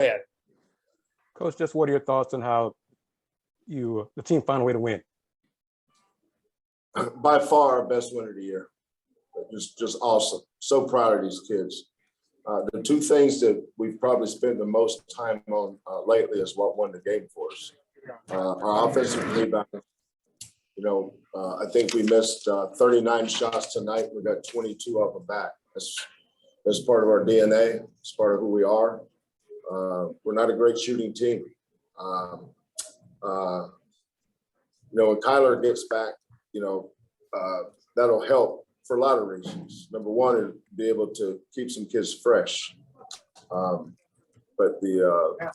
ahead. Coach, just what are your thoughts on how the team found a way to win? By far our best win of the year. Just awesome. So proud of these kids. The two things that we've probably spent the most time on lately is what won the game for us. Our offensive rebound. I think we missed 39 shots tonight. We got 22 of them back. That's part of our DNA. It's part of who we are. We're not a great shooting team. When Kyler gets back, that'll help for a lot of reasons. Number one is be able to keep some kids fresh. But the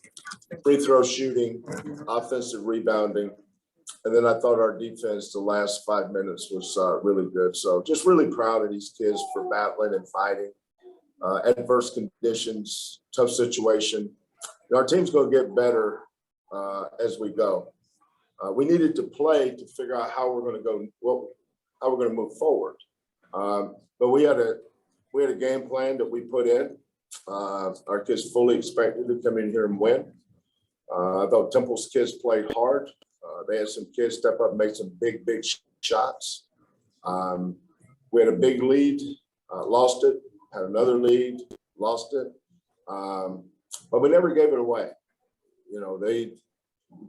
free throw shooting, offensive rebounding, and then I thought our defense the last 5 minutes was really good. So just really proud of these kids for battling and fighting. Adverse conditions, tough situation. Our team's going to get better as we go. We needed to play to figure out how we're going to go, how we're going to move forward. But we had a game plan that we put in. Our kids fully expected to come in here and win. I thought Temple's kids played hard. They had some kids step up and make some big shots. We had a big lead, lost it, had another lead, lost it. But we never gave it away. They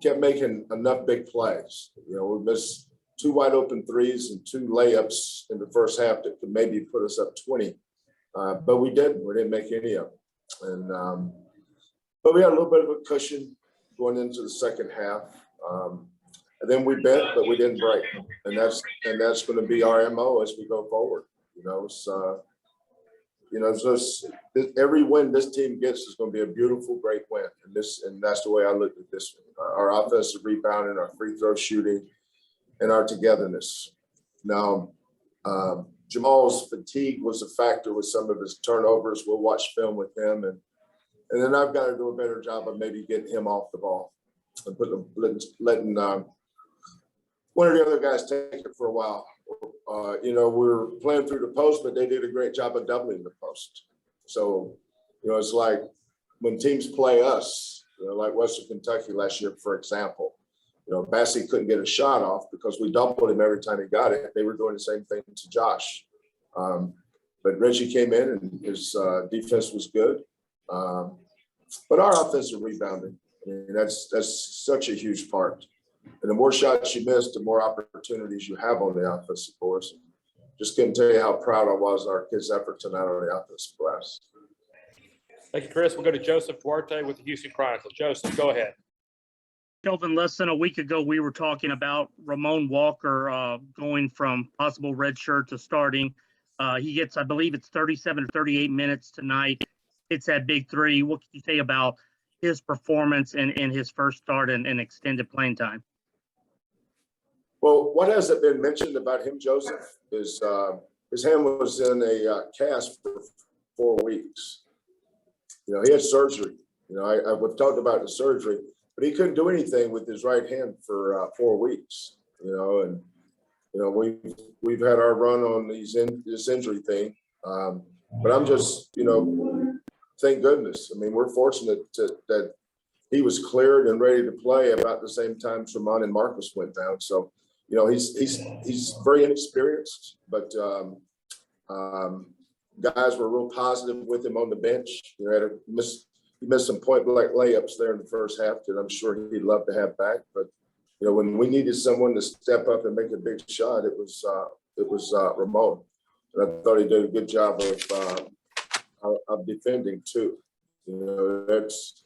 kept making enough big plays. We missed 2 wide open threes and 2 layups in the first half that could maybe put us up 20. But we didn't. We didn't make any of them. But we had a little bit of a cushion going into the second half. And then we bent, but we didn't break. And that's going to be our MO as we go forward. Every win this team gets is going to be a beautiful, great win. And that's the way I look at this one. Our offensive rebounding, our free throw shooting, and our togetherness. Now, Jamal's fatigue was a factor with some of his turnovers. We'll watch film with him, and then I've got to do a better job of maybe getting him off the ball and letting one of the other guys take it for a while. We're playing through the post, but they did a great job of doubling the post. So, it's like when teams play us, like Western Kentucky last year, for example. Bassey couldn't get a shot off because we doubled him every time he got it. They were doing the same thing to Josh. But Reggie came in and his defense was good. But our offensive rebounding, that's such a huge part. And the more shots you miss, the more opportunities you have on the offensive course. Just couldn't tell you how proud I was of our kids' effort tonight on the offensive glass. Thank you, Chris. We'll go to Joseph Duarte with the Houston Chronicle. Joseph, go ahead. Kelvin, less than a week ago, we were talking about Ramon Walker going from possible red shirt to starting. He gets, I believe it's 37 or 38 minutes tonight. It's that big three. What can you say about his performance in his first start and extended playing time? Well, what hasn't been mentioned about him, Joseph, is his hand was in a cast for 4 weeks. He had surgery. We've talked about the surgery, but he couldn't do anything with his right hand for 4 weeks. We've had our run on this injury thing, but I'm just, thank goodness. I mean, we're fortunate that he was cleared and ready to play about the same time Tremont and Marcus went down. So, he's very inexperienced, but guys were real positive with him on the bench. He missed some point blank layups there in the first half that I'm sure he'd love to have back. But when we needed someone to step up and make a big shot, it was Ramon. And I thought he did a good job of defending too. That's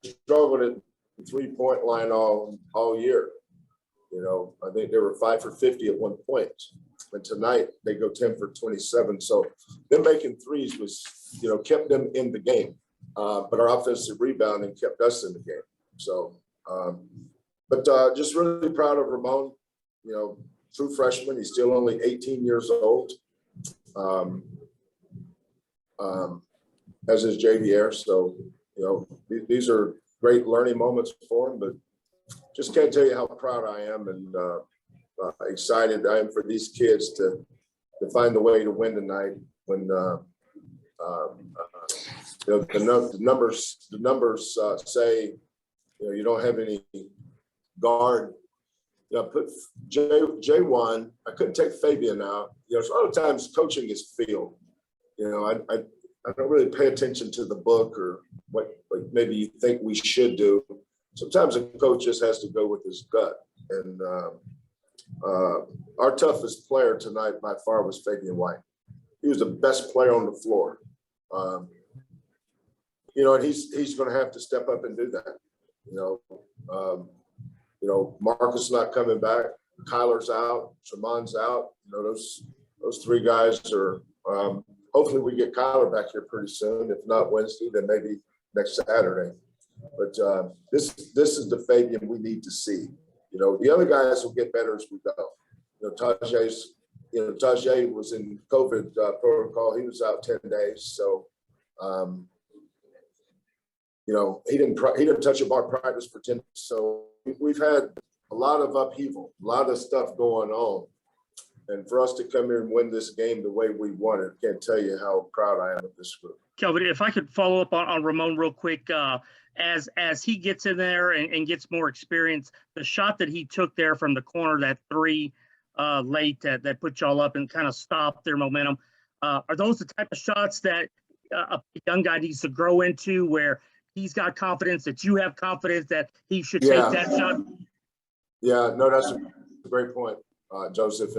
struggled at the 3-point line all year. I think they were 5 for 50 at one point. And tonight they go 10 for 27. So them making threes was, kept them in the game. But our offensive rebounding kept us in the game. So, just really proud of Ramon. True freshman. He's still only 18 years old. As is JVR. So, these are great learning moments for him, but just can't tell you how proud I am and excited I am for these kids to find a way to win tonight when the numbers say, you don't have any guard. Put J1. I couldn't take Fabian out. So a lot of times coaching is feel. I don't really pay attention to the book or what maybe you think we should do. Sometimes a coach just has to go with his gut. And our toughest player tonight by far was Fabian White. He was the best player on the floor. And he's going to have to step up and do that. Marcus not coming back. Kyler's out. Shamon's out. Those three guys are. Hopefully, we get Kyler back here pretty soon. If not Wednesday, then maybe next Saturday. But this is the Fabian we need to see. The other guys will get better as we go. Tajay was in COVID protocol. He was out 10 days. So, he didn't touch a bar practice for 10 days. So we've had a lot of upheaval, a lot of stuff going on. And for us to come here and win this game the way we won it, can't tell you how proud I am of this group. Kelvin, if I could follow up on Ramon real quick, as he gets in there and gets more experience, the shot that he took there from the corner, that three late that put y'all up and kind of stopped their momentum, are those the type of shots that a young guy needs to grow into, where he's got confidence, that you have confidence that he should take that shot? Yeah, no, that's a great point, Joseph.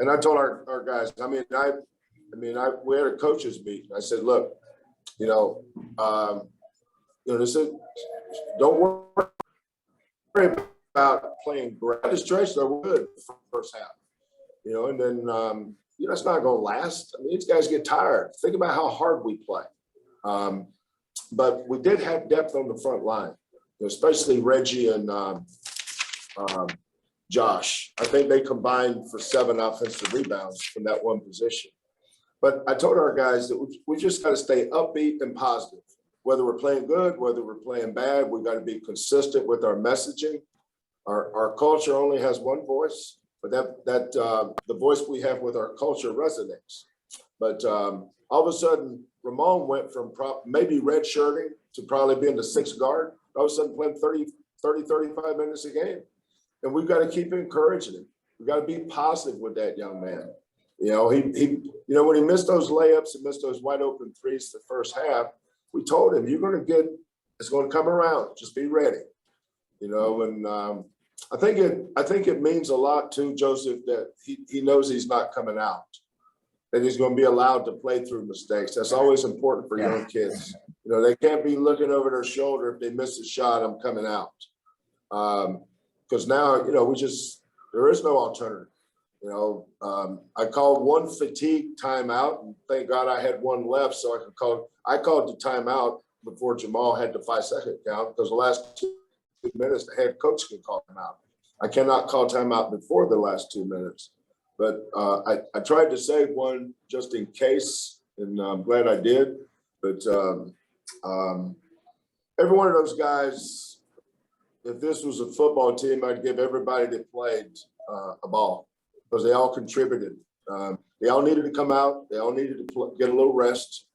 And I told our guys, we had a coaches meeting. I said, look, this is, don't worry about playing great. Distraction are good for the first half, and then, it's not going to last. These guys get tired. Think about how hard we play. But we did have depth on the front line, especially Reggie and Josh. I think they combined for 7 offensive rebounds from that one position. But I told our guys that we just got to stay upbeat and positive. Whether we're playing good, whether we're playing bad, we got to be consistent with our messaging. Our culture only has one voice, but the voice we have with our culture resonates. But all of a sudden, Ramon went from maybe redshirting to probably being the 6th guard. All of a sudden playing 35 minutes a game. And we've got to keep encouraging him. We've got to be positive with that young man. When he missed those layups and missed those wide open threes the first half, we told him, it's going to come around. Just be ready. And I think it means a lot too, Joseph, that he knows he's not coming out, that he's going to be allowed to play through mistakes. That's always important for young kids. They can't be looking over their shoulder. If they miss a shot, I'm coming out. Because now, there is no alternative. I called one fatigue timeout, and thank God I had one left, so I called the timeout before Jamal had the 5-second count, because the last 2 minutes the head coach can call timeout. I cannot call timeout before the last 2 minutes. But I tried to save one just in case, and I'm glad I did. But every one of those guys, if this was a football team, I'd give everybody that played a ball, because they all contributed. They all needed to come out. They all needed to get a little rest.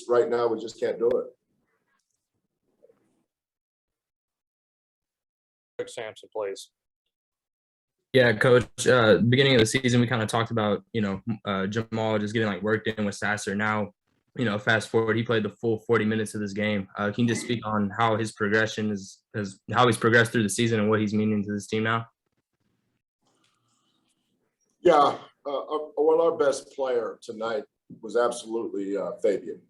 Right now, we just can't do it. Sampson, please. Yeah, Coach. Beginning of the season, we kind of talked about, Jamal just getting worked in with Sasser. Now, fast forward, he played the full 40 minutes of this game. Can you just speak on how his progression is how he's progressed through the season and what he's meaning to this team now? Yeah, our best player tonight was absolutely Fabian,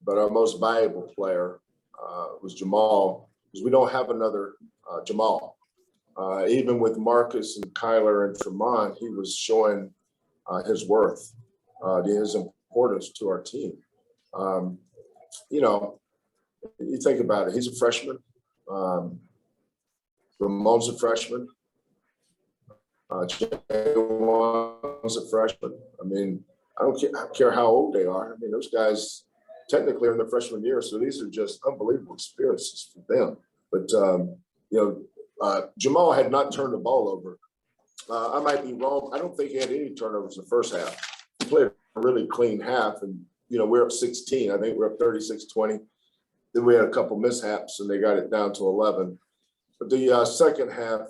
but our most valuable player was Jamal, because we don't have another Jamal. Even with Marcus and Kyler and Tremont, he was showing his worth, his importance to our team. You think about it, he's a freshman. Ramon's a freshman. Jamal's a freshman. I don't care how old they are. Those guys technically are in their freshman year, so these are just unbelievable experiences for them. But Jamal had not turned the ball over. I might be wrong. I don't think he had any turnovers the first half. He played a really clean half, and we're up 16. I think we're up 36-20. Then we had a couple mishaps and they got it down to 11. But the second half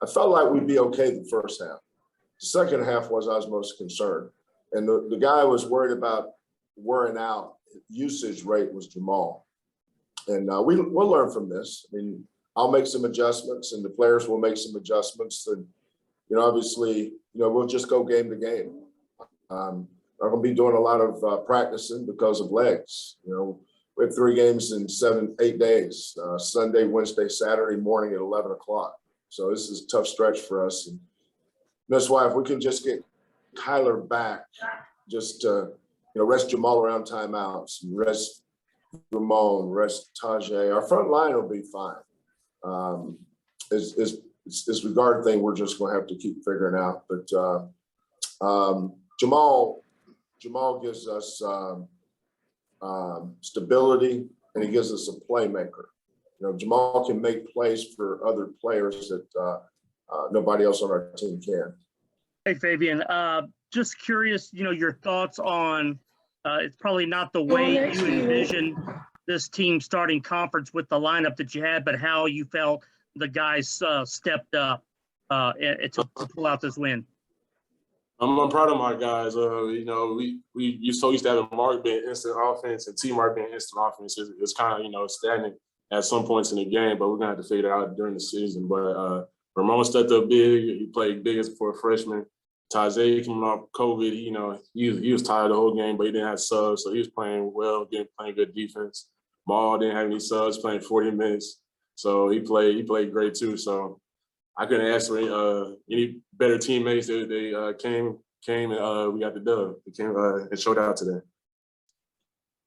I felt like we'd be okay the first half. The second half was I was most concerned. And the guy I was worried about wearing out usage rate was Jamal. And we'll learn from this. I mean, I'll make some adjustments and the players will make some adjustments. And, obviously, we'll just go game to game. I'm going to be doing a lot of practicing because of legs. We have 3 games in 8 days, Sunday, Wednesday, Saturday morning at 11 o'clock. So this is a tough stretch for us. And that's why if we can just get Kyler back, just rest Jamal around timeouts, and rest Ramon, rest Tajay, our front line will be fine. This regard thing we're just going to have to keep figuring out. But Jamal gives us stability, and he gives us a playmaker. Jamal can make plays for other players that nobody else on our team can. Hey, Fabian, just curious, your thoughts on it's probably not the way you envisioned this team starting conference with the lineup that you had, but how you felt the guys stepped up to pull out this win. I'm proud of my guys. We used to have Mark being instant offense and T Mark being instant offense. It's kind of, stagnant at some points in the game, but we're going to have to figure it out during the season. But Ramon stepped up big. He played big for a freshman. Tajay coming off COVID, he was tired the whole game, but he didn't have subs, so he was playing well, playing good defense. Maul didn't have any subs, playing 40 minutes, so he played great too. So I couldn't ask for any better teammates. They came and we got the dub. They came and showed out today.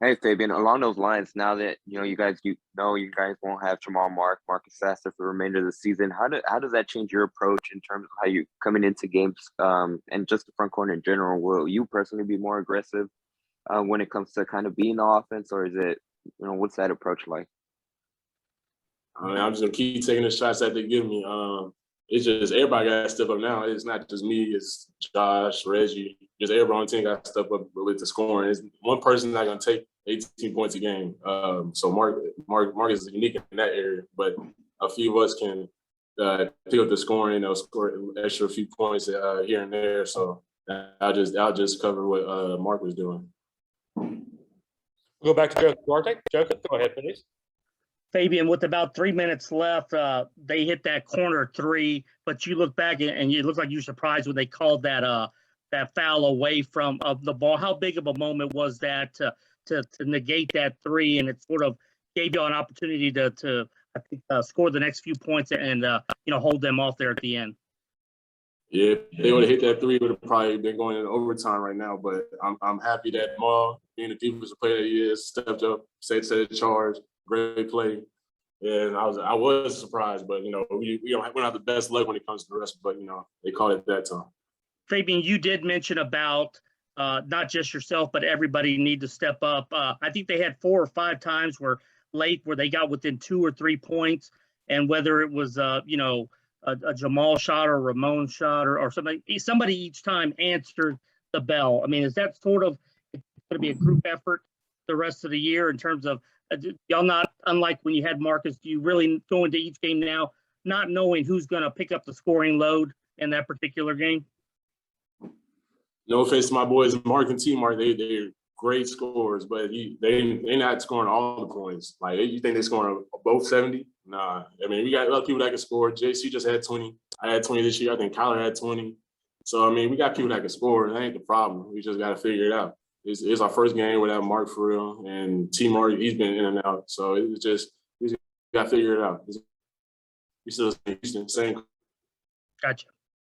Hey, Fabian, along those lines, now that, you guys won't have Jamal Marcus Sasser for the remainder of the season, how does that change your approach in terms of how you coming into games and just the front corner in general? Will you personally be more aggressive when it comes to kind of being the offense, or is it, what's that approach like? I'm just going to keep taking the shots that they give me. It's just everybody got to step up now. It's not just me. It's Josh, Reggie. Just everybody on the team got to step up with the scoring. It's one person not going to take 18 points a game. So Mark is unique in that area, but a few of us can pick up the scoring, score an extra few points here and there. So I'll just cover what Mark was doing. We'll go back to Joseph Duarte. Joseph, go ahead, please. Fabian, with about 3 minutes left, they hit that corner 3, but you look back and it looked like you were surprised when they called that foul away from the ball. How big of a moment was that to negate that 3, and it sort of gave you an opportunity to I think score the next few points and hold them off there at the end? Yeah, if they would have hit that 3, it would have probably been going into overtime right now. But I'm happy that Maul, being the defensive player that he is, stepped up, set the charge. Great play, and I was surprised, but we don't have the best luck when it comes to the rest. But they called it that time. Fabian, you did mention about not just yourself, but everybody need to step up. I think they had 4 or 5 times where they got within 2 or 3 points, and whether it was a Jamal shot or a Ramon shot or somebody each time answered the bell. I mean, is that sort of going to be a group effort the rest of the year in terms of y'all not unlike when you had Marcus? Do you really go into each game now not knowing who's going to pick up the scoring load in that particular game? No offense to my boys, Mark and T Mark, they're great scorers, but they're not scoring all the points. Like, you think they're scoring both 70? Nah. I mean, we got other people that can score. JC just had 20. I had 20 this year. I think Kyler had 20. So, I mean, we got people that can score. That ain't the problem. We just got to figure it out. It's our first game without Mark for real, and T Mark, he's been in and out. So we just got to figure it out. We still Houston, same. Gotcha.